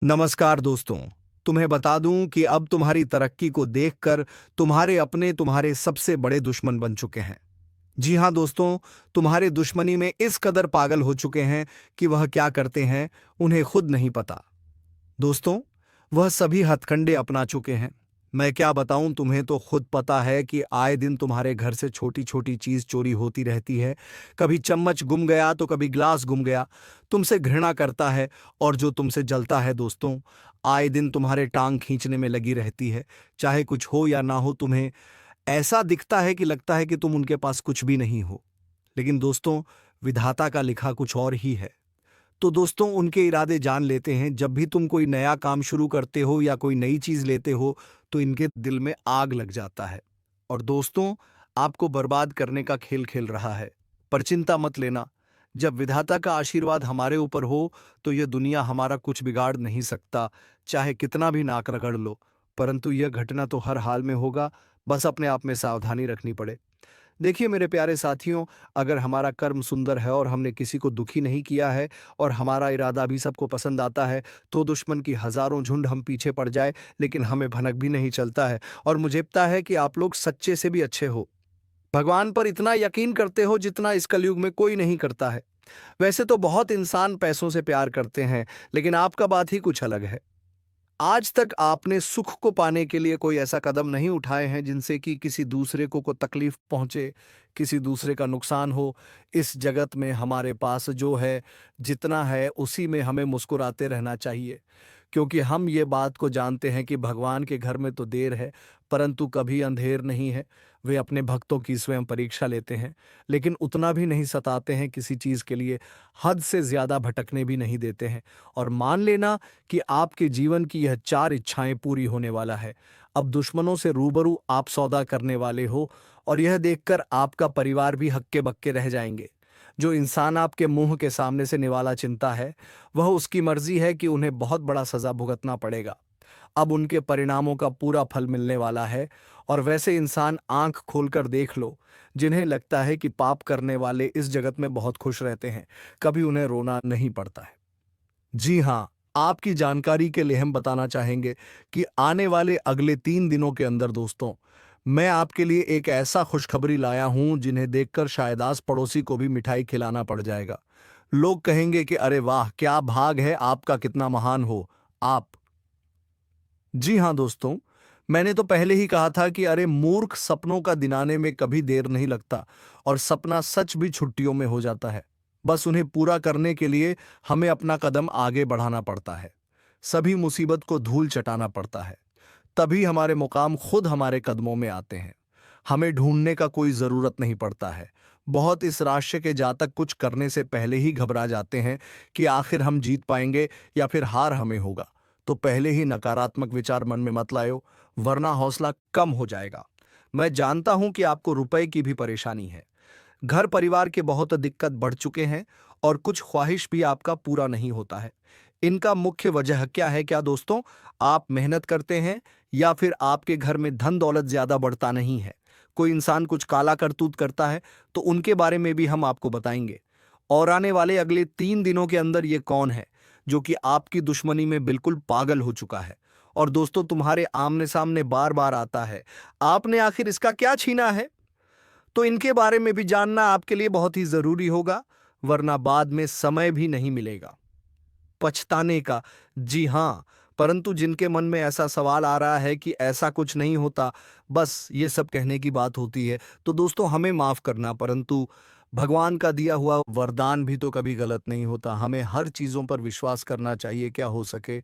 नमस्कार दोस्तों। तुम्हें बता दूं कि अब तुम्हारी तरक्की को देखकर तुम्हारे अपने तुम्हारे सबसे बड़े दुश्मन बन चुके हैं। जी हां दोस्तों, तुम्हारे दुश्मनी में इस कदर पागल हो चुके हैं कि वह क्या करते हैं उन्हें खुद नहीं पता। दोस्तों, वह सभी हथकंडे अपना चुके हैं। मैं क्या बताऊं, तुम्हें तो खुद पता है कि आए दिन तुम्हारे घर से छोटी छोटी चीज चोरी होती रहती है। कभी चम्मच गुम गया तो कभी ग्लास गुम गया। तुमसे घृणा करता है और जो तुमसे जलता है दोस्तों, आए दिन तुम्हारे टांग खींचने में लगी रहती है। चाहे कुछ हो या ना हो, तुम्हें ऐसा दिखता है कि लगता है कि तुम उनके पास कुछ भी नहीं हो। लेकिन दोस्तों, विधाता का लिखा कुछ और ही है। तो दोस्तों, उनके इरादे जान लेते हैं। जब भी तुम कोई नया काम शुरू करते हो या कोई नई चीज लेते हो तो इनके दिल में आग लग जाता है और दोस्तों, आपको बर्बाद करने का खेल खेल रहा है। पर चिंता मत लेना, जब विधाता का आशीर्वाद हमारे ऊपर हो तो यह दुनिया हमारा कुछ बिगाड़ नहीं सकता, चाहे कितना भी नाक रगड़ लो। परंतु यह घटना तो हर हाल में होगा, बस अपने आप में सावधानी रखनी पड़े। देखिए मेरे प्यारे साथियों, अगर हमारा कर्म सुंदर है और हमने किसी को दुखी नहीं किया है और हमारा इरादा भी सबको पसंद आता है, तो दुश्मन की हजारों झुंड हम पीछे पड़ जाए लेकिन हमें भनक भी नहीं चलता है। और मुझे पता है कि आप लोग सच्चे से भी अच्छे हो, भगवान पर इतना यकीन करते हो जितना इस कलयुग में कोई नहीं करता है। वैसे तो बहुत इंसान पैसों से प्यार करते हैं, लेकिन आपका बात ही कुछ अलग है। आज तक आपने सुख को पाने के लिए कोई ऐसा कदम नहीं उठाए हैं जिनसे कि किसी दूसरे को तकलीफ पहुंचे, किसी दूसरे का नुकसान हो। इस जगत में हमारे पास जो है, जितना है उसी में हमें मुस्कुराते रहना चाहिए, क्योंकि हम ये बात को जानते हैं कि भगवान के घर में तो देर है परंतु कभी अंधेर नहीं है। वे अपने भक्तों की स्वयं परीक्षा लेते हैं, लेकिन उतना भी नहीं सताते हैं किसी चीज़ के लिए, हद से ज़्यादा भटकने भी नहीं देते हैं। और मान लेना कि आपके जीवन की यह चार इच्छाएं पूरी होने वाला है। अब दुश्मनों से रूबरू आप सौदा करने वाले हो और यह देखकर आपका परिवार भी हक्के बक्के रह जाएंगे। जो इंसान आपके मुंह के सामने से निवाला चिंता है, वह उसकी मर्जी है कि उन्हें बहुत बड़ा सजा भुगतना पड़ेगा। अब उनके परिणामों का पूरा फल मिलने वाला है। और वैसे इंसान आंख खोलकर देख लो, जिन्हें लगता है कि पाप करने वाले इस जगत में बहुत खुश रहते हैं, कभी उन्हें रोना नहीं पड़ता है। जी हाँ, आपकी जानकारी के लिए हम बताना चाहेंगे कि आने वाले अगले 3 दिनों के अंदर दोस्तों, मैं आपके लिए एक ऐसा खुशखबरी लाया हूं जिन्हें देखकर शायद आस पड़ोसी को भी मिठाई खिलाना पड़ जाएगा। लोग कहेंगे कि अरे वाह, क्या भाग है आपका, कितना महान हो आप। जी हाँ दोस्तों, मैंने तो पहले ही कहा था कि अरे मूर्ख, सपनों का दिनाने में कभी देर नहीं लगता और सपना सच भी छुट्टियों में हो जाता है। बस उन्हें पूरा करने के लिए हमें अपना कदम आगे बढ़ाना पड़ता है, सभी मुसीबत को धूल चटाना पड़ता है, तभी हमारे मुकाम खुद हमारे कदमों में आते हैं। हमें ढूंढने का कोई जरूरत नहीं पड़ता है। बहुत इस राशि के जातक कुछ करने से पहले ही घबरा जाते हैं कि आखिर हम जीत पाएंगे या फिर हार हमें होगा। तो पहले ही नकारात्मक विचार मन में मत लायो, वरना हौसला कम हो जाएगा। मैं जानता हूं कि आपको रुपए की भी परेशानी है, घर परिवार के बहुत दिक्कत बढ़ चुके हैं और कुछ ख्वाहिश भी आपका पूरा नहीं होता है। इनका मुख्य वजह क्या है क्या दोस्तों? आप मेहनत करते हैं या फिर आपके घर में धन दौलत ज्यादा बढ़ता नहीं है? कोई इंसान कुछ काला करतूत करता है तो उनके बारे में भी हम आपको बताएंगे। और आने वाले अगले 3 दिनों के अंदर ये कौन है जो कि आपकी दुश्मनी में बिल्कुल पागल हो चुका है और दोस्तों तुम्हारे आमने सामने बार बार आता है? आपने आखिर इसका क्या छीना है? तो इनके बारे में भी जानना आपके लिए बहुत ही जरूरी होगा, वरना बाद में समय भी नहीं मिलेगा पछताने का। जी हाँ, परंतु जिनके मन में ऐसा सवाल आ रहा है कि ऐसा कुछ नहीं होता, बस ये सब कहने की बात होती है, तो दोस्तों हमें माफ करना, परंतु भगवान का दिया हुआ वरदान भी तो कभी गलत नहीं होता। हमें हर चीजों पर विश्वास करना चाहिए, क्या हो सके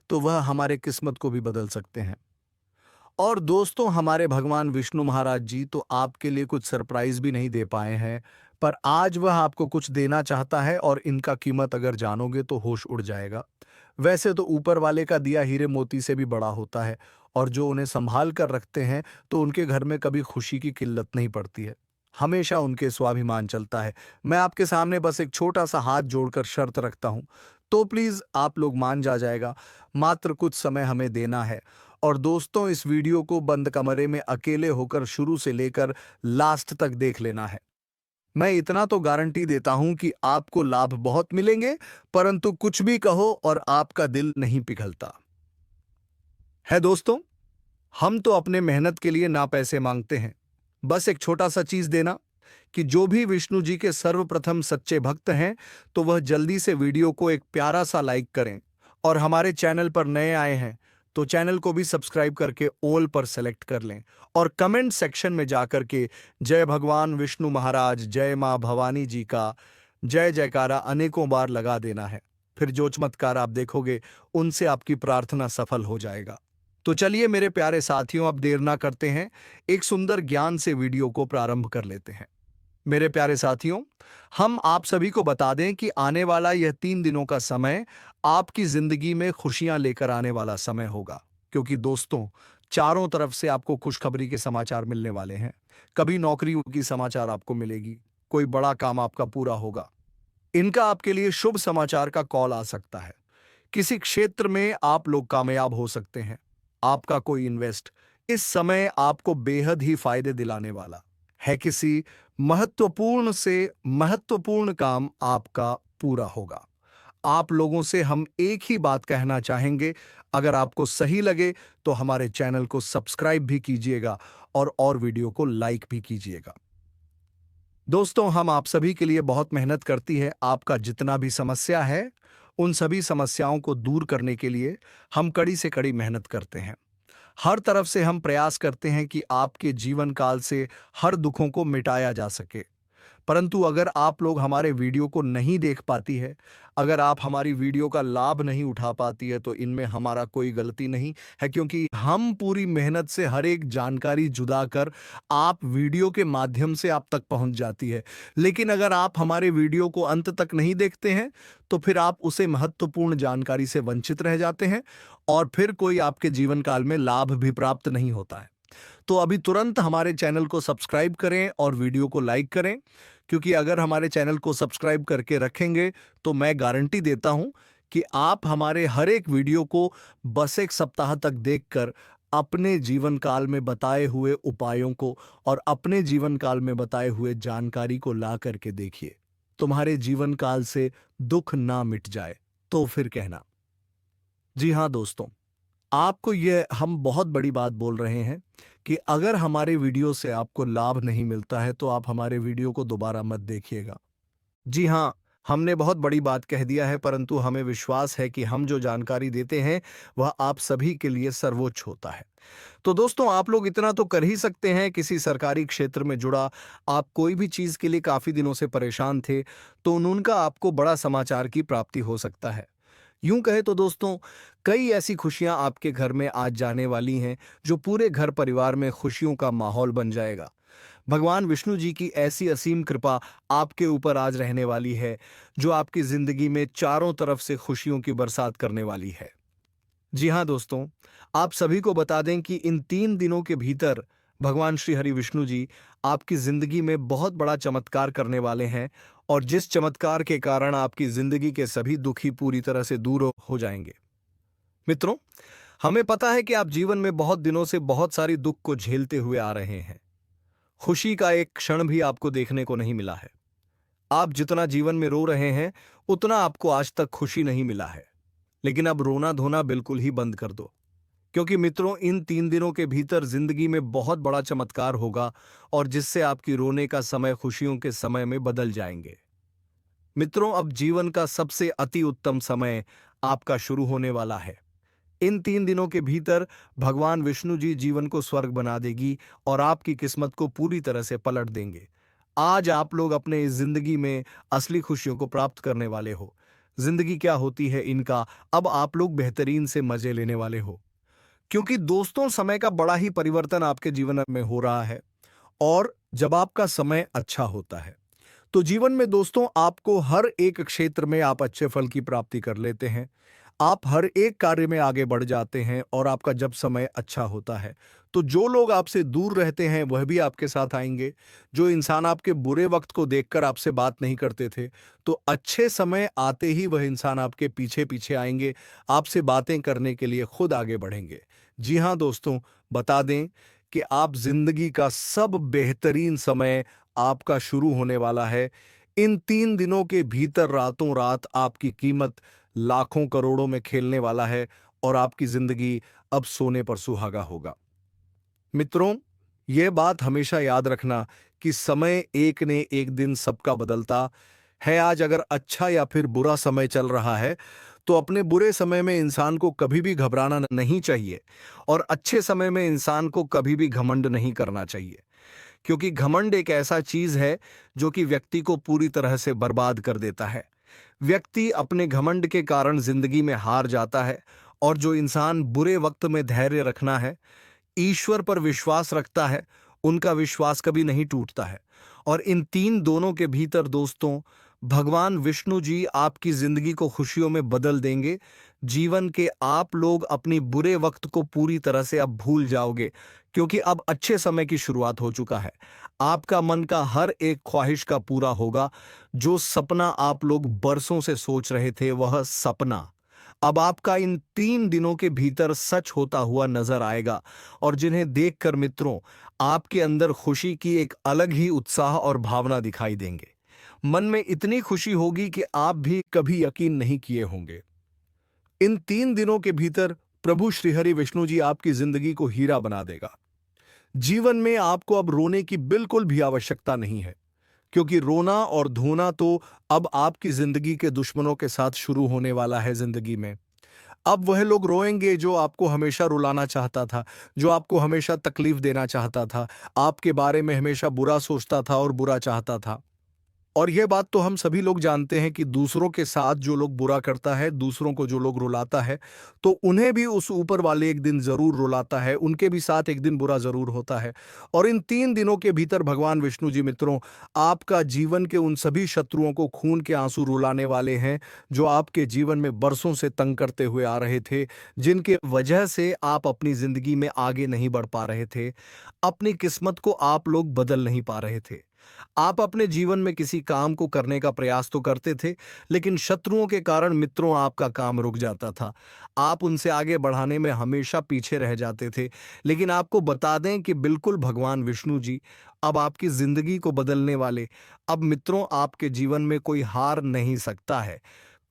तो वह हमारे किस्मत को भी बदल सकते हैं। और दोस्तों, हमारे भगवान विष्णु महाराज जी तो आपके लिए कुछ सरप्राइज भी नहीं दे पाए हैं, पर आज वह आपको कुछ देना चाहता है और इनका कीमत अगर जानोगे तो होश उड़ जाएगा। वैसे तो ऊपर वाले का दिया हीरे मोती से भी बड़ा होता है और जो उन्हें संभाल कर रखते हैं तो उनके घर में कभी खुशी की किल्लत नहीं पड़ती है, हमेशा उनके स्वाभिमान चलता है। मैं आपके सामने बस एक छोटा सा हाथ जोड़कर शर्त रखता हूं, तो प्लीज आप लोग मान जाएगा। मात्र कुछ समय हमें देना है। और दोस्तों, इस वीडियो को बंद कमरे में अकेले होकर शुरू से लेकर लास्ट तक देख लेना है। मैं इतना तो गारंटी देता हूं कि आपको लाभ बहुत मिलेंगे, परंतु कुछ भी कहो और आपका दिल नहीं पिघलता है। दोस्तों, हम तो अपने मेहनत के लिए ना पैसे मांगते हैं, बस एक छोटा सा चीज देना कि जो भी विष्णु जी के सर्वप्रथम सच्चे भक्त हैं तो वह जल्दी से वीडियो को एक प्यारा सा लाइक करें, और हमारे चैनल पर नए आए हैं तो चैनल को भी सब्सक्राइब करके ऑल पर सेलेक्ट कर लें, और कमेंट सेक्शन में जाकर के जय भगवान विष्णु महाराज, जय मां भवानी जी का जय जयकारा अनेकों बार लगा देना है। फिर जो चमत्कार आप देखोगे उनसे आपकी प्रार्थना सफल हो जाएगा। तो चलिए मेरे प्यारे साथियों, अब देर ना करते हैं, एक सुंदर ज्ञान से वीडियो को प्रारंभ कर लेते हैं। मेरे प्यारे साथियों, हम आप सभी को बता दें कि आने वाला यह 3 दिनों का समय आपकी जिंदगी में खुशियां लेकर आने वाला समय होगा, क्योंकि दोस्तों, चारों तरफ से आपको खुशखबरी के समाचार मिलने वाले हैं। कभी नौकरी की समाचार आपको मिलेगी, कोई बड़ा काम आपका पूरा होगा, इनका आपके लिए शुभ समाचार का कॉल आ सकता है। किसी क्षेत्र में आप लोग कामयाब हो सकते हैं। आपका कोई इन्वेस्ट इस समय आपको बेहद ही फायदे दिलाने वाला है। किसी महत्वपूर्ण से महत्वपूर्ण काम आपका पूरा होगा। आप लोगों से हम एक ही बात कहना चाहेंगे, अगर आपको सही लगे तो हमारे चैनल को सब्सक्राइब भी कीजिएगा और वीडियो को लाइक भी कीजिएगा। दोस्तों, हम आप सभी के लिए बहुत मेहनत करती है। आपका जितना भी समस्या है, उन सभी समस्याओं को दूर करने के लिए हम कड़ी से कड़ी मेहनत करते हैं। हर तरफ से हम प्रयास करते हैं कि आपके जीवन काल से हर दुखों को मिटाया जा सके। परंतु अगर आप लोग हमारे वीडियो को नहीं देख पाती है, अगर आप हमारी वीडियो का लाभ नहीं उठा पाती है, तो इनमें हमारा कोई गलती नहीं है, क्योंकि हम पूरी मेहनत से हर एक जानकारी जुदा कर आप वीडियो के माध्यम से आप तक पहुंच जाती है। लेकिन अगर आप हमारे वीडियो को अंत तक नहीं देखते हैं तो फिर आप उसे महत्वपूर्ण जानकारी से वंचित रह जाते हैं, और फिर कोई आपके जीवन काल में लाभ भी प्राप्त नहीं होता है। तो अभी तुरंत हमारे चैनल को सब्सक्राइब करें और वीडियो को लाइक करें, क्योंकि अगर हमारे चैनल को सब्सक्राइब करके रखेंगे तो मैं गारंटी देता हूं कि आप हमारे हर एक वीडियो को बस एक सप्ताह तक देखकर अपने जीवन काल में बताए हुए उपायों को और अपने जीवन काल में बताए हुए जानकारी को ला करके देखिए। तुम्हारे जीवन काल से दुख ना मिट जाए तो फिर कहना। जी हाँ दोस्तों, आपको ये हम बहुत बड़ी बात बोल रहे हैं कि अगर हमारे वीडियो से आपको लाभ नहीं मिलता है तो आप हमारे वीडियो को दोबारा मत देखिएगा। जी हाँ, हमने बहुत बड़ी बात कह दिया है, परंतु हमें विश्वास है कि हम जो जानकारी देते हैं वह आप सभी के लिए सर्वोच्च होता है। तो दोस्तों, आप लोग इतना तो कर ही सकते हैं, किसी सरकारी क्षेत्र में जुड़ा आप कोई भी चीज के लिए काफी दिनों से परेशान थे तो उनका आपको बड़ा समाचार की प्राप्ति हो सकता है। यूं कहे तो दोस्तों, कई ऐसी खुशियां आपके घर में आज जाने वाली हैं जो पूरे घर परिवार में खुशियों का माहौल बन जाएगा। भगवान विष्णु जी की ऐसी असीम कृपा आपके ऊपर आज रहने वाली है जो आपकी जिंदगी में चारों तरफ से खुशियों की बरसात करने वाली है। जी हाँ दोस्तों, आप सभी को बता दें कि इन 3 दिनों के भीतर भगवान श्री हरि विष्णु जी आपकी जिंदगी में बहुत बड़ा चमत्कार करने वाले हैं, और जिस चमत्कार के कारण आपकी जिंदगी के सभी दुखी पूरी तरह से दूर हो जाएंगे। मित्रों, हमें पता है कि आप जीवन में बहुत दिनों से बहुत सारी दुख को झेलते हुए आ रहे हैं। खुशी का एक क्षण भी आपको देखने को नहीं मिला है। आप जितना जीवन में रो रहे हैं उतना आपको आज तक खुशी नहीं मिला है। लेकिन अब रोना धोना बिल्कुल ही बंद कर दो, क्योंकि मित्रों, इन 3 दिनों के भीतर जिंदगी में बहुत बड़ा चमत्कार होगा, और जिससे आपकी रोने का समय खुशियों के समय में बदल जाएंगे। मित्रों, अब जीवन का सबसे अति उत्तम समय आपका शुरू होने वाला है। इन 3 दिनों के भीतर भगवान विष्णु जी जीवन को स्वर्ग बना देगी और आपकी किस्मत को पूरी तरह से पलट देंगे। आज आप लोग अपने इस जिंदगी में असली खुशियों को प्राप्त करने वाले हो। जिंदगी क्या होती है इनका अब आप लोग बेहतरीन से मजे लेने वाले हो, क्योंकि दोस्तों, समय का बड़ा ही परिवर्तन आपके जीवन में हो रहा है। और जब आपका समय अच्छा होता है तो जीवन में दोस्तों आपको हर एक क्षेत्र में आप अच्छे फल की प्राप्ति कर लेते हैं। आप हर एक कार्य में आगे बढ़ जाते हैं, और आपका जब समय अच्छा होता है तो जो लोग आपसे दूर रहते हैं वह भी आपके साथ आएंगे। जो इंसान आपके बुरे वक्त को देखकर आपसे बात नहीं करते थे, तो अच्छे समय आते ही वह इंसान आपके पीछे पीछे आएंगे, आपसे बातें करने के लिए खुद आगे बढ़ेंगे। जी हाँ दोस्तों, बता दें कि आप जिंदगी का सब बेहतरीन समय आपका शुरू होने वाला है। इन 3 दिनों के भीतर रातों रात आपकी कीमत लाखों करोड़ों में खेलने वाला है और आपकी जिंदगी अब सोने पर सुहागा होगा। मित्रों, यह बात हमेशा याद रखना कि समय एक ने एक दिन सबका बदलता है। आज अगर अच्छा या फिर बुरा समय चल रहा है तो अपने बुरे समय में इंसान को कभी भी घबराना नहीं चाहिए और अच्छे समय में इंसान को कभी भी घमंड नहीं करना चाहिए, क्योंकि घमंड एक ऐसा चीज है जो कि व्यक्ति को पूरी तरह से बर्बाद कर देता है। व्यक्ति अपने घमंड के कारण जिंदगी में हार जाता है और जो इंसान बुरे वक्त में धैर्य रखना है, ईश्वर पर विश्वास रखता है, उनका विश्वास कभी नहीं टूटता है। और इन तीन दोनों के भीतर दोस्तों, भगवान विष्णु जी आपकी जिंदगी को खुशियों में बदल देंगे। जीवन के आप लोग अपनी बुरे वक्त को पूरी तरह से अब भूल जाओगे, क्योंकि अब अच्छे समय की शुरुआत हो चुका है। आपका मन का हर एक ख्वाहिश का पूरा होगा। जो सपना आप लोग बरसों से सोच रहे थे, वह सपना अब आपका इन 3 दिनों के भीतर सच होता हुआ नजर आएगा। और जिन्हें देखकर मित्रों, आपके अंदर खुशी की एक अलग ही उत्साह और भावना दिखाई देंगे। मन में इतनी खुशी होगी कि आप भी कभी यकीन नहीं किए होंगे। इन 3 दिनों के भीतर प्रभु श्रीहरि विष्णु जी आपकी जिंदगी को हीरा बना देगा। जीवन में आपको अब रोने की बिल्कुल भी आवश्यकता नहीं है, क्योंकि रोना और धोना तो अब आपकी जिंदगी के दुश्मनों के साथ शुरू होने वाला है। जिंदगी में अब वह लोग रोएंगे जो आपको हमेशा रुलाना चाहता था, जो आपको हमेशा तकलीफ देना चाहता था, आपके बारे में हमेशा बुरा सोचता था और बुरा चाहता था। और यह बात तो हम सभी लोग जानते हैं कि दूसरों के साथ जो लोग बुरा करता है, दूसरों को जो लोग रुलाता है, तो उन्हें भी उस ऊपर वाले एक दिन जरूर रुलाता है, उनके भी साथ एक दिन बुरा जरूर होता है। और इन 3 दिनों के भीतर भगवान विष्णु जी मित्रों, आपका जीवन के उन सभी शत्रुओं को खून के आंसू रुलाने वाले हैं जो आपके जीवन में बरसों से तंग करते हुए आ रहे थे, जिनके वजह से आप अपनी जिंदगी में आगे नहीं बढ़ पा रहे थे। अपनी किस्मत को आप लोग बदल नहीं पा रहे थे। आप अपने जीवन में किसी काम को करने का प्रयास तो करते थे, लेकिन शत्रुओं के कारण मित्रों आपका काम रुक जाता था। आप उनसे आगे बढ़ाने में हमेशा पीछे रह जाते थे। लेकिन आपको बता दें कि बिल्कुल भगवान विष्णु जी अब आपकी जिंदगी को बदलने वाले। अब मित्रों, आपके जीवन में कोई हार नहीं सकता है।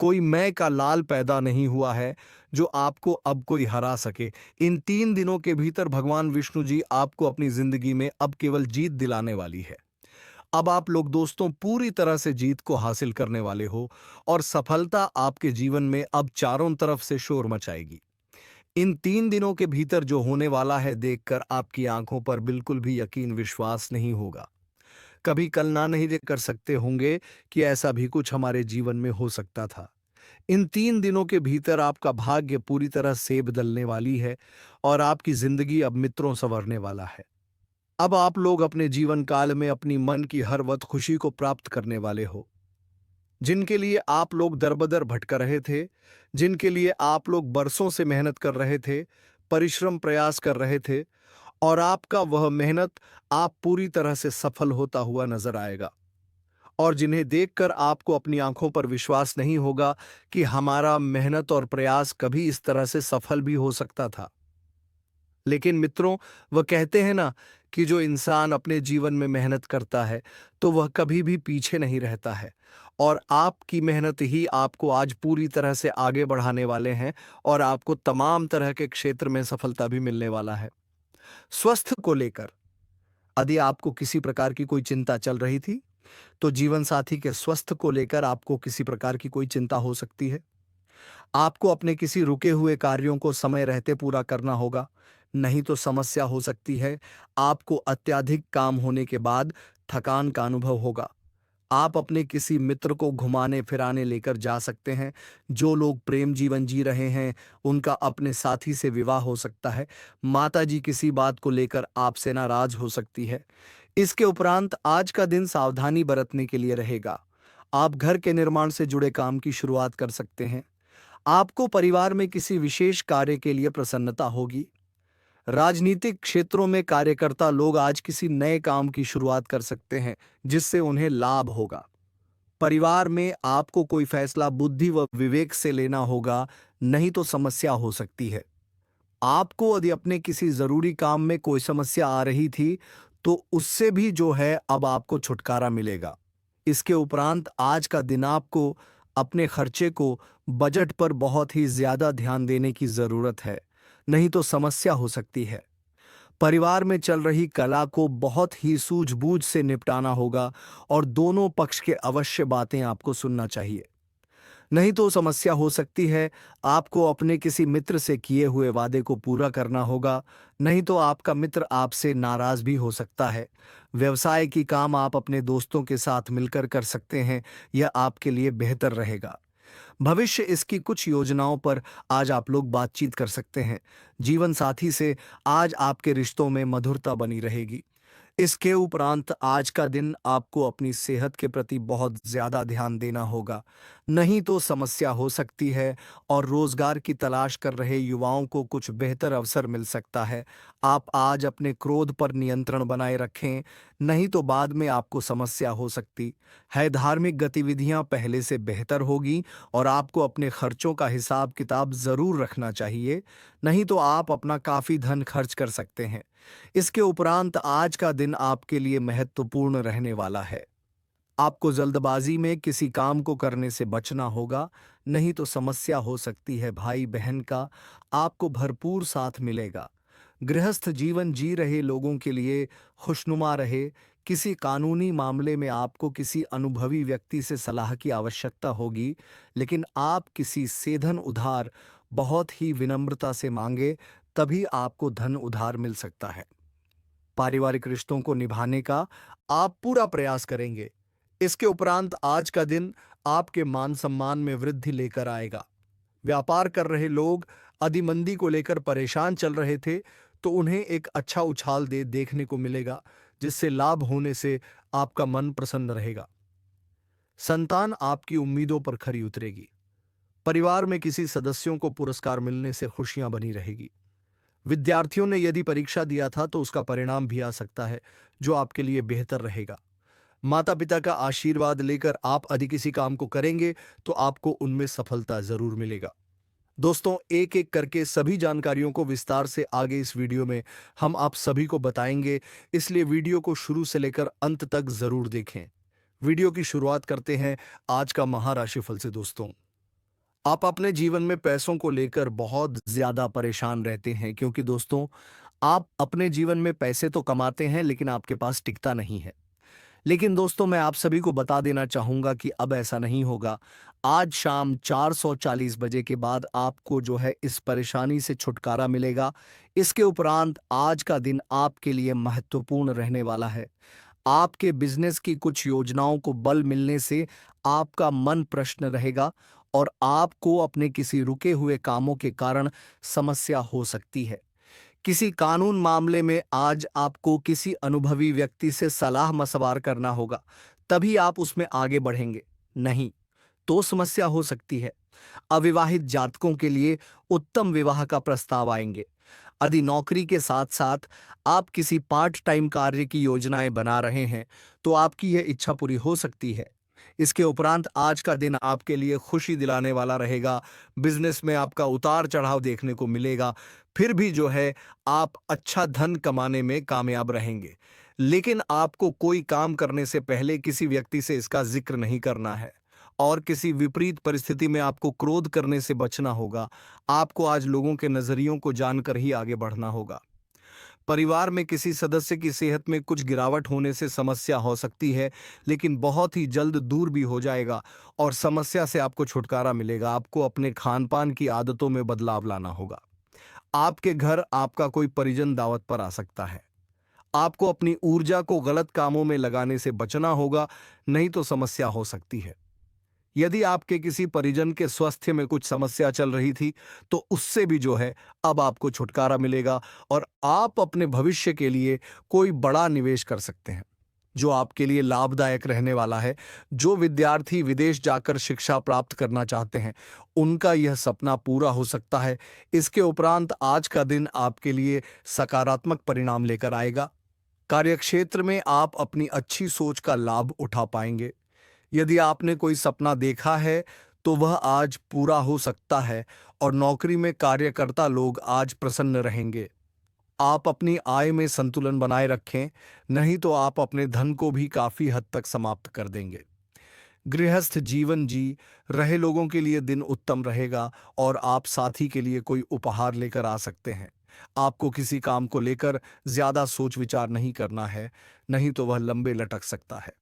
कोई मैं का लाल पैदा नहीं हुआ है जो आपको अब कोई हरा सके। इन 3 दिनों के भीतर भगवान विष्णु जी आपको अपनी जिंदगी में अब केवल जीत दिलाने वाली है। अब आप लोग दोस्तों पूरी तरह से जीत को हासिल करने वाले हो और सफलता आपके जीवन में अब चारों तरफ से शोर मचाएगी। इन 3 दिनों के भीतर जो होने वाला है देखकर आपकी आंखों पर बिल्कुल भी यकीन विश्वास नहीं होगा। कभी कल्पना नहीं कर सकते होंगे कि ऐसा भी कुछ हमारे जीवन में हो सकता था। इन 3 दिनों के भीतर आपका भाग्य पूरी तरह से बदलने वाली है और आपकी जिंदगी अब मित्रों संवरने वाला है। अब आप लोग अपने जीवन काल में अपनी मन की हर वक्त खुशी को प्राप्त करने वाले हो। जिनके लिए आप लोग दरबदर भटक रहे थे, जिनके लिए आप लोग बरसों से मेहनत कर रहे थे, परिश्रम प्रयास कर रहे थे, और आपका वह मेहनत आप पूरी तरह से सफल होता हुआ नजर आएगा। और जिन्हें देखकर आपको अपनी आंखों पर विश्वास नहीं होगा कि हमारा मेहनत और प्रयास कभी इस तरह से सफल भी हो सकता था। लेकिन मित्रों, वह कहते हैं ना कि जो इंसान अपने जीवन में मेहनत करता है तो वह कभी भी पीछे नहीं रहता है। और आपकी मेहनत ही आपको आज पूरी तरह से आगे बढ़ाने वाले हैं और आपको तमाम तरह के क्षेत्र में सफलता भी मिलने वाला है। स्वास्थ्य को लेकर यदि आपको किसी प्रकार की कोई चिंता चल रही थी, तो जीवन साथी के स्वास्थ्य को लेकर आपको किसी प्रकार की कोई चिंता हो सकती है। आपको अपने किसी रुके हुए कार्यों को समय रहते पूरा करना होगा, नहीं तो समस्या हो सकती है। आपको अत्यधिक काम होने के बाद थकान का अनुभव होगा। आप अपने किसी मित्र को घुमाने फिराने लेकर जा सकते हैं। जो लोग प्रेम जीवन जी रहे हैं, उनका अपने साथी से विवाह हो सकता है। माता जी किसी बात को लेकर आपसे नाराज हो सकती है। इसके उपरांत आज का दिन सावधानी बरतने के लिए रहेगा। आप घर के निर्माण से जुड़े काम की शुरुआत कर सकते हैं। आपको परिवार में किसी विशेष कार्य के लिए प्रसन्नता होगी। राजनीतिक क्षेत्रों में कार्यकर्ता लोग आज किसी नए काम की शुरुआत कर सकते हैं जिससे उन्हें लाभ होगा। परिवार में आपको कोई फैसला बुद्धि व विवेक से लेना होगा, नहीं तो समस्या हो सकती है। आपको यदि अपने किसी जरूरी काम में कोई समस्या आ रही थी, तो उससे भी जो है अब आपको छुटकारा मिलेगा। इसके उपरांत आज का दिन आपको अपने खर्चे को बजट पर बहुत ही ज्यादा ध्यान देने की जरूरत है, नहीं तो समस्या हो सकती है। परिवार में चल रही कला को बहुत ही सूझबूझ से निपटाना होगा और दोनों पक्ष के अवश्य बातें आपको सुनना चाहिए, नहीं तो समस्या हो सकती है। आपको अपने किसी मित्र से किए हुए वादे को पूरा करना होगा, नहीं तो आपका मित्र आपसे नाराज भी हो सकता है। व्यवसाय की काम आप अपने दोस्तों के साथ मिलकर कर सकते हैं, यह आपके लिए बेहतर रहेगा। भविष्य इसकी कुछ योजनाओं पर आज आप लोग बातचीत कर सकते हैं। जीवन साथी से आज आपके रिश्तों में मधुरता बनी रहेगी। इसके उपरांत आज का दिन आपको अपनी सेहत के प्रति बहुत ज्यादा ध्यान देना होगा, नहीं तो समस्या हो सकती है और रोजगार की तलाश कर रहे युवाओं को कुछ बेहतर अवसर मिल सकता है। आप आज अपने क्रोध पर नियंत्रण बनाए रखें, नहीं तो बाद में आपको समस्या हो सकती है। धार्मिक गतिविधियां पहले से बेहतर होगी और आपको अपने खर्चों का हिसाब किताब जरूर रखना चाहिए, नहीं तो आप अपना काफी धन खर्च कर सकते हैं। इसके उपरांत आज का दिन आपके लिए महत्वपूर्ण रहने वाला है। आपको जल्दबाजी में किसी काम को करने से बचना होगा, नहीं तो समस्या हो सकती है। भाई बहन का आपको भरपूर साथ मिलेगा। गृहस्थ जीवन जी रहे लोगों के लिए खुशनुमा रहे। किसी कानूनी मामले में आपको किसी अनुभवी व्यक्ति से सलाह की आवश्यकता होगी, लेकिन आप किसी से धन उधार बहुत ही विनम्रता से मांगे, तभी आपको धन उधार मिल सकता है। पारिवारिक रिश्तों को निभाने का आप पूरा प्रयास करेंगे। इसके उपरांत आज का दिन आपके मान सम्मान में वृद्धि लेकर आएगा। व्यापार कर रहे लोग अधिमंदी को लेकर परेशान चल रहे थे, तो उन्हें एक अच्छा उछाल देखने को मिलेगा, जिससे लाभ होने से आपका मन प्रसन्न रहेगा। संतान आपकी उम्मीदों पर खरी उतरेगी। परिवार में किसी सदस्यों को पुरस्कार मिलने से खुशियां बनी रहेगी। विद्यार्थियों ने यदि परीक्षा दिया था तो उसका परिणाम भी आ सकता है, जो आपके लिए बेहतर रहेगा। माता पिता का आशीर्वाद लेकर आप यदि किसी काम को करेंगे तो आपको उनमें सफलता जरूर मिलेगा। दोस्तों, एक एक करके सभी जानकारियों को विस्तार से आगे इस वीडियो में हम आप सभी को बताएंगे, इसलिए वीडियो को शुरू से लेकर अंत तक जरूर देखें। वीडियो की शुरुआत करते हैं आज का महाराशिफल से। दोस्तों, आप अपने जीवन में पैसों को लेकर बहुत ज्यादा परेशान रहते हैं, क्योंकि दोस्तों आप अपने जीवन में पैसे तो कमाते हैं लेकिन आपके पास टिकता नहीं है। लेकिन दोस्तों, मैं आप सभी को बता देना चाहूंगा कि अब ऐसा नहीं होगा। आज शाम 4:40 बजे के बाद आपको जो है इस परेशानी से छुटकारा मिलेगा। इसके उपरांत आज का दिन आपके लिए महत्वपूर्ण रहने वाला है। आपके बिजनेस की कुछ योजनाओं को बल मिलने से आपका मन प्रसन्न रहेगा और आपको अपने किसी रुके हुए कामों के कारण समस्या हो सकती है। किसी कानून मामले में आज आपको किसी अनुभवी व्यक्ति से सलाह मशवरा करना होगा, तभी आप उसमें आगे बढ़ेंगे, नहीं तो समस्या हो सकती है। अविवाहित जातकों के लिए उत्तम विवाह का प्रस्ताव आएंगे। यदि नौकरी के साथ साथ आप किसी पार्ट टाइम कार्य की योजनाएं बना रहे हैं तो आपकी यह इच्छा पूरी हो सकती है। इसके उपरांत आज का दिन आपके लिए खुशी दिलाने वाला रहेगा। बिजनेस में आपका उतार चढ़ाव देखने को मिलेगा, फिर भी जो है आप अच्छा धन कमाने में कामयाब रहेंगे। लेकिन आपको कोई काम करने से पहले किसी व्यक्ति से इसका जिक्र नहीं करना है और किसी विपरीत परिस्थिति में आपको क्रोध करने से बचना होगा। आपको आज लोगों के नजरियों को जानकर ही आगे बढ़ना होगा। परिवार में किसी सदस्य की सेहत में कुछ गिरावट होने से समस्या हो सकती है, लेकिन बहुत ही जल्द दूर भी हो जाएगा और समस्या से आपको छुटकारा मिलेगा। आपको अपने खान पान की आदतों में बदलाव लाना होगा। आपके घर आपका कोई परिजन दावत पर आ सकता है। आपको अपनी ऊर्जा को गलत कामों में लगाने से बचना होगा, नहीं तो समस्या हो सकती है। यदि आपके किसी परिजन के स्वास्थ्य में कुछ समस्या चल रही थी तो उससे भी जो है अब आपको छुटकारा मिलेगा और आप अपने भविष्य के लिए कोई बड़ा निवेश कर सकते हैं, जो आपके लिए लाभदायक रहने वाला है। जो विद्यार्थी विदेश जाकर शिक्षा प्राप्त करना चाहते हैं, उनका यह सपना पूरा हो सकता है। इसके उपरांत आज का दिन आपके लिए सकारात्मक परिणाम लेकर आएगा। कार्यक्षेत्र में आप अपनी अच्छी सोच का लाभ उठा पाएंगे। यदि आपने कोई सपना देखा है तो वह आज पूरा हो सकता है और नौकरी में कार्यकर्ता लोग आज प्रसन्न रहेंगे। आप अपनी आय में संतुलन बनाए रखें, नहीं तो आप अपने धन को भी काफी हद तक समाप्त कर देंगे। गृहस्थ जीवन जी रहे लोगों के लिए दिन उत्तम रहेगा और आप साथी के लिए कोई उपहार लेकर आ सकते हैं। आपको किसी काम को लेकर ज्यादा सोच विचार नहीं करना है, नहीं तो वह लंबे लटक सकता है।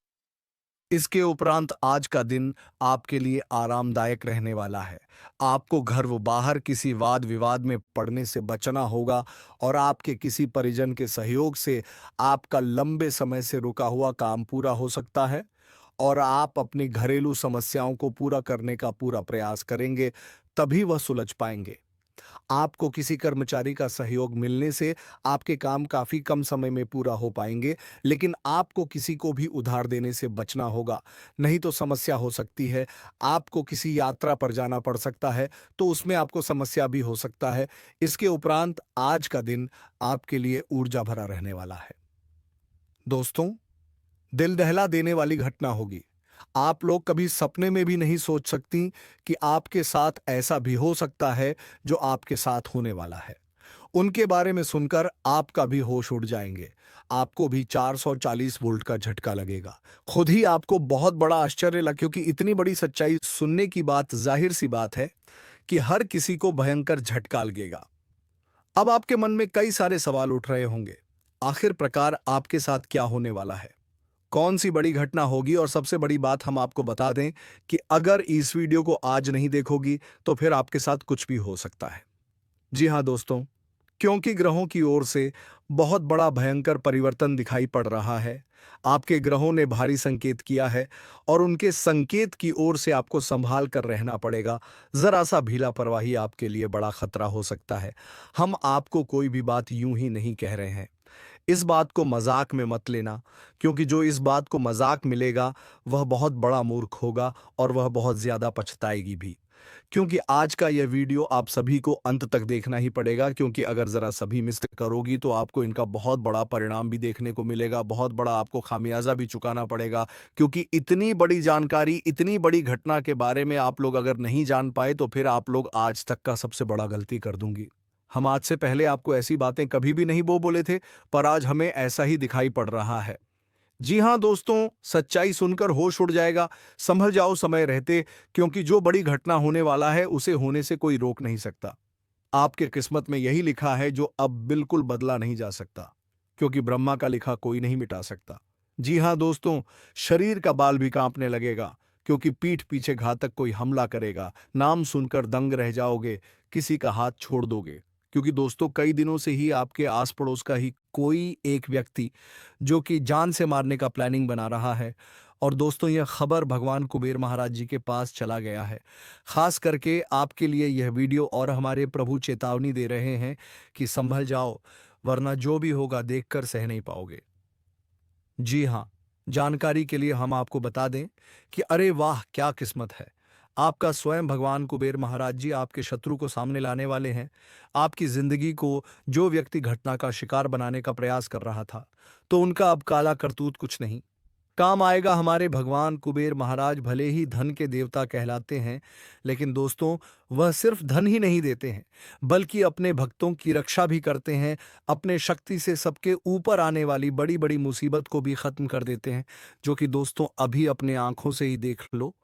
इसके उपरांत आज का दिन आपके लिए आरामदायक रहने वाला है। आपको घर व बाहर किसी वाद विवाद में पड़ने से बचना होगा और आपके किसी परिजन के सहयोग से आपका लंबे समय से रुका हुआ काम पूरा हो सकता है और आप अपनी घरेलू समस्याओं को पूरा करने का पूरा प्रयास करेंगे, तभी वह सुलझ पाएंगे। आपको किसी कर्मचारी का सहयोग मिलने से आपके काम काफी कम समय में पूरा हो पाएंगे, लेकिन आपको किसी को भी उधार देने से बचना होगा, नहीं तो समस्या हो सकती है। आपको किसी यात्रा पर जाना पड़ सकता है, तो उसमें आपको समस्या भी हो सकता है। इसके उपरांत आज का दिन आपके लिए ऊर्जा भरा रहने वाला है। दोस्तों, दिल दहला देने वाली घटना होगी। आप लोग कभी सपने में भी नहीं सोच सकती कि आपके साथ ऐसा भी हो सकता है जो आपके साथ होने वाला है। उनके बारे में सुनकर आपका भी होश उड़ जाएंगे। आपको भी 440 वोल्ट का झटका लगेगा। खुद ही आपको बहुत बड़ा आश्चर्य लगा, क्योंकि इतनी बड़ी सच्चाई सुनने की बात जाहिर सी बात है कि हर किसी को भयंकर झटका लगेगा। अब आपके मन में कई सारे सवाल उठ रहे होंगे। आखिर प्रकार आपके साथ क्या होने वाला है? कौन सी बड़ी घटना होगी? और सबसे बड़ी बात हम आपको बता दें कि अगर इस वीडियो को आज नहीं देखोगी तो फिर आपके साथ कुछ भी हो सकता है। जी हां दोस्तों, क्योंकि ग्रहों की ओर से बहुत बड़ा भयंकर परिवर्तन दिखाई पड़ रहा है। आपके ग्रहों ने भारी संकेत किया है और उनके संकेत की ओर से आपको संभाल कर रहना पड़ेगा। जरा सा भी लापरवाही आपके लिए बड़ा खतरा हो सकता है। हम आपको कोई भी बात यूं ही नहीं कह रहे हैं। इस बात को मजाक में मत लेना, क्योंकि जो इस बात को मजाक में लेगा वह बहुत बड़ा मूर्ख होगा और वह बहुत ज्यादा पछताएगी भी। क्योंकि आज का यह वीडियो आप सभी को अंत तक देखना ही पड़ेगा, क्योंकि अगर जरा सभी मिस करोगी तो आपको इनका बहुत बड़ा परिणाम भी देखने को मिलेगा, बहुत बड़ा आपको खामियाजा भी चुकाना पड़ेगा। क्योंकि इतनी बड़ी जानकारी, इतनी बड़ी घटना के बारे में आप लोग अगर नहीं जान पाए तो फिर आप लोग आज तक का सबसे बड़ा गलती कर दूंगी। हम आज से पहले आपको ऐसी बातें कभी भी नहीं बोले थे, पर आज हमें ऐसा ही दिखाई पड़ रहा है। जी हां दोस्तों, सच्चाई सुनकर होश उड़ जाएगा। संभल जाओ समय रहते, क्योंकि जो बड़ी घटना होने वाला है उसे होने से कोई रोक नहीं सकता। आपके किस्मत में यही लिखा है जो अब बिल्कुल बदला नहीं जा सकता, क्योंकि ब्रह्मा का लिखा कोई नहीं मिटा सकता। जी हां दोस्तों, शरीर का बाल भी कांपने लगेगा, क्योंकि पीठ पीछे घातक कोई हमला करेगा। नाम सुनकर दंग रह जाओगे, किसी का हाथ छोड़ दोगे, क्योंकि दोस्तों कई दिनों से ही आपके आस पड़ोस का ही कोई एक व्यक्ति जो कि जान से मारने का प्लानिंग बना रहा है। और दोस्तों, यह खबर भगवान कुबेर महाराज जी के पास चला गया है। खास करके आपके लिए यह वीडियो और हमारे प्रभु चेतावनी दे रहे हैं कि संभल जाओ, वरना जो भी होगा देखकर सह नहीं पाओगे। जी हाँ, जानकारी के लिए हम आपको बता दें कि अरे वाह क्या किस्मत है, आपका स्वयं भगवान कुबेर महाराज जी आपके शत्रु को सामने लाने वाले हैं। आपकी जिंदगी को जो व्यक्ति घटना का शिकार बनाने का प्रयास कर रहा था, तो उनका अब काला करतूत कुछ नहीं काम आएगा। हमारे भगवान कुबेर महाराज भले ही धन के देवता कहलाते हैं, लेकिन दोस्तों वह सिर्फ धन ही नहीं देते हैं, बल्कि अपने भक्तों की रक्षा भी करते हैं। अपने शक्ति से सबके ऊपर आने वाली बड़ी बड़ी मुसीबत को भी खत्म कर देते हैं, जो कि दोस्तों अभी अपने आंखों से ही देख लो।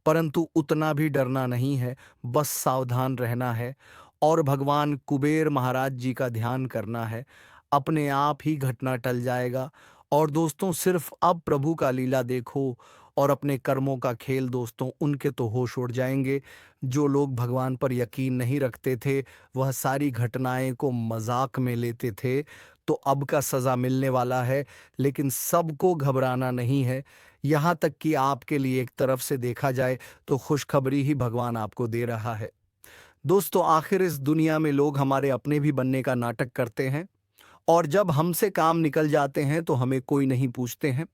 परंतु उतना भी डरना नहीं है, बस सावधान रहना है और भगवान कुबेर महाराज जी का ध्यान करना है। अपने आप ही घटना टल जाएगा। और दोस्तों सिर्फ अब प्रभु का लीला देखो और अपने कर्मों का खेल। दोस्तों उनके तो होश उड़ जाएंगे। जो लोग भगवान पर यकीन नहीं रखते थे, वह सारी घटनाएं को मजाक में लेते थे, तो अब का सजा मिलने वाला है। लेकिन सबको घबराना नहीं है। यहाँ तक कि आपके लिए एक तरफ से देखा जाए तो खुशखबरी ही भगवान आपको दे रहा है। दोस्तों आखिर इस दुनिया में लोग हमारे अपने भी बनने का नाटक करते हैं, और जब हमसे काम निकल जाते हैं तो हमें कोई नहीं पूछते हैं।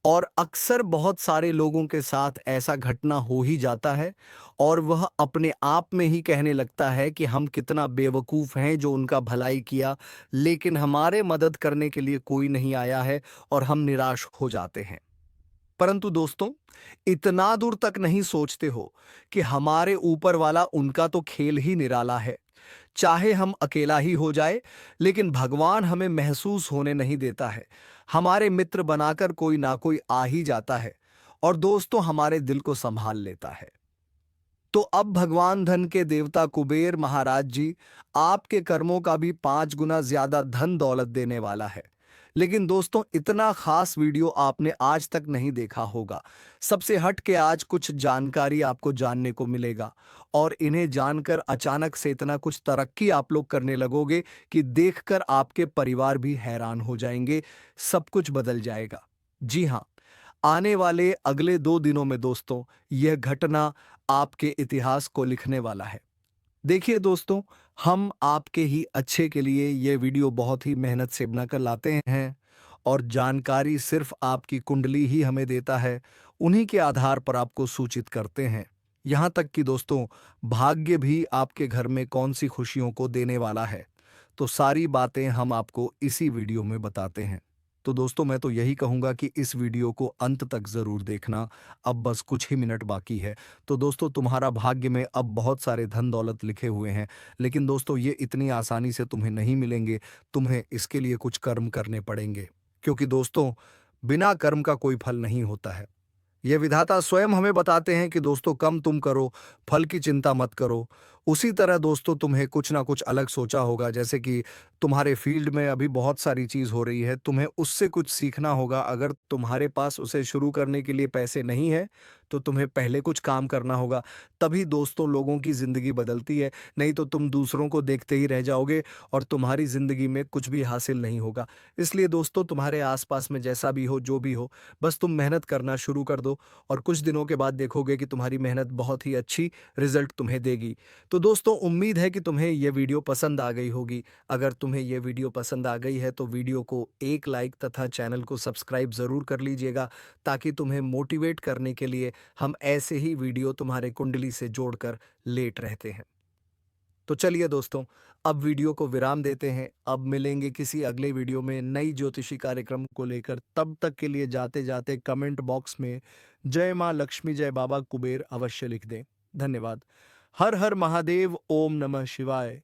और अक्सर बहुत सारे लोगों के साथ ऐसा घटना हो ही जाता है, और वह अपने आप में ही कहने लगता है कि हम कितना बेवकूफ़ हैं जो उनका भलाई किया, लेकिन हमारे मदद करने के लिए कोई नहीं आया है और हम निराश हो जाते हैं। परंतु दोस्तों इतना दूर तक नहीं सोचते हो कि हमारे ऊपर वाला, उनका तो खेल ही निराला है। चाहे हम अकेला ही हो जाए, लेकिन भगवान हमें महसूस होने नहीं देता है। हमारे मित्र बनाकर कोई ना कोई आ ही जाता है और दोस्तों हमारे दिल को संभाल लेता है। तो अब भगवान धन के देवता कुबेर महाराज जी आपके कर्मों का भी 5 गुना ज्यादा धन दौलत देने वाला है। लेकिन दोस्तों इतना खास वीडियो आपने आज तक नहीं देखा होगा। सबसे हट के आज कुछ जानकारी आपको जानने को मिलेगा और इन्हें जानकर अचानक से इतना कुछ तरक्की आप लोग करने लगोगे कि देखकर आपके परिवार भी हैरान हो जाएंगे। सब कुछ बदल जाएगा। जी हाँ, आने वाले अगले 2 दिनों में दोस्तों यह घटना आपके इतिहास को लिखने वाला है। देखिए दोस्तों, हम आपके ही अच्छे के लिए ये वीडियो बहुत ही मेहनत से बनाकर लाते हैं और जानकारी सिर्फ आपकी कुंडली ही हमें देता है। उन्हीं के आधार पर आपको सूचित करते हैं। यहाँ तक कि दोस्तों भाग्य भी आपके घर में कौन सी खुशियों को देने वाला है, तो सारी बातें हम आपको इसी वीडियो में बताते हैं। तो दोस्तों मैं तो यही कहूँगा कि इस वीडियो को अंत तक ज़रूर देखना। अब बस कुछ ही मिनट बाकी है। तो दोस्तों तुम्हारा भाग्य में अब बहुत सारे धन दौलत लिखे हुए हैं, लेकिन दोस्तों ये इतनी आसानी से तुम्हें नहीं मिलेंगे। तुम्हें इसके लिए कुछ कर्म करने पड़ेंगे, क्योंकि दोस्तों बिना कर्म का कोई फल नहीं होता है। ये विधाता स्वयं हमें बताते हैं कि दोस्तों कम तुम करो, फल की चिंता मत करो। उसी तरह दोस्तों तुम्हें कुछ ना कुछ अलग सोचा होगा, जैसे कि तुम्हारे फील्ड में अभी बहुत सारी चीज़ हो रही है, तुम्हें उससे कुछ सीखना होगा। अगर तुम्हारे पास उसे शुरू करने के लिए पैसे नहीं है, तो तुम्हें पहले कुछ काम करना होगा। तभी दोस्तों लोगों की ज़िंदगी बदलती है, नहीं तो तुम दूसरों को देखते ही रह जाओगे और तुम्हारी ज़िंदगी में कुछ भी हासिल नहीं होगा। इसलिए दोस्तों तुम्हारे आसपास में जैसा भी हो, जो भी हो, बस तुम मेहनत करना शुरू कर दो और कुछ दिनों के बाद देखोगे कि तुम्हारी मेहनत बहुत ही अच्छी रिजल्ट तुम्हें देगी। तो दोस्तों उम्मीद है कि तुम्हें ये वीडियो पसंद आ गई होगी। अगर तुम्हें ये वीडियो पसंद आ गई है तो वीडियो को एक लाइक तथा चैनल को सब्सक्राइब ज़रूर कर लीजिएगा, ताकि तुम्हें मोटिवेट करने के लिए हम ऐसे ही वीडियो तुम्हारे कुंडली से जोड़कर लेट रहते हैं। तो चलिए दोस्तों, अब वीडियो को विराम देते हैं। अब मिलेंगे किसी अगले वीडियो में नई ज्योतिषी कार्यक्रम को लेकर। तब तक के लिए जाते जाते कमेंट बॉक्स में जय माँ लक्ष्मी जय बाबा कुबेर अवश्य लिख दें। धन्यवाद। हर हर महादेव। ओम नमः शिवाय।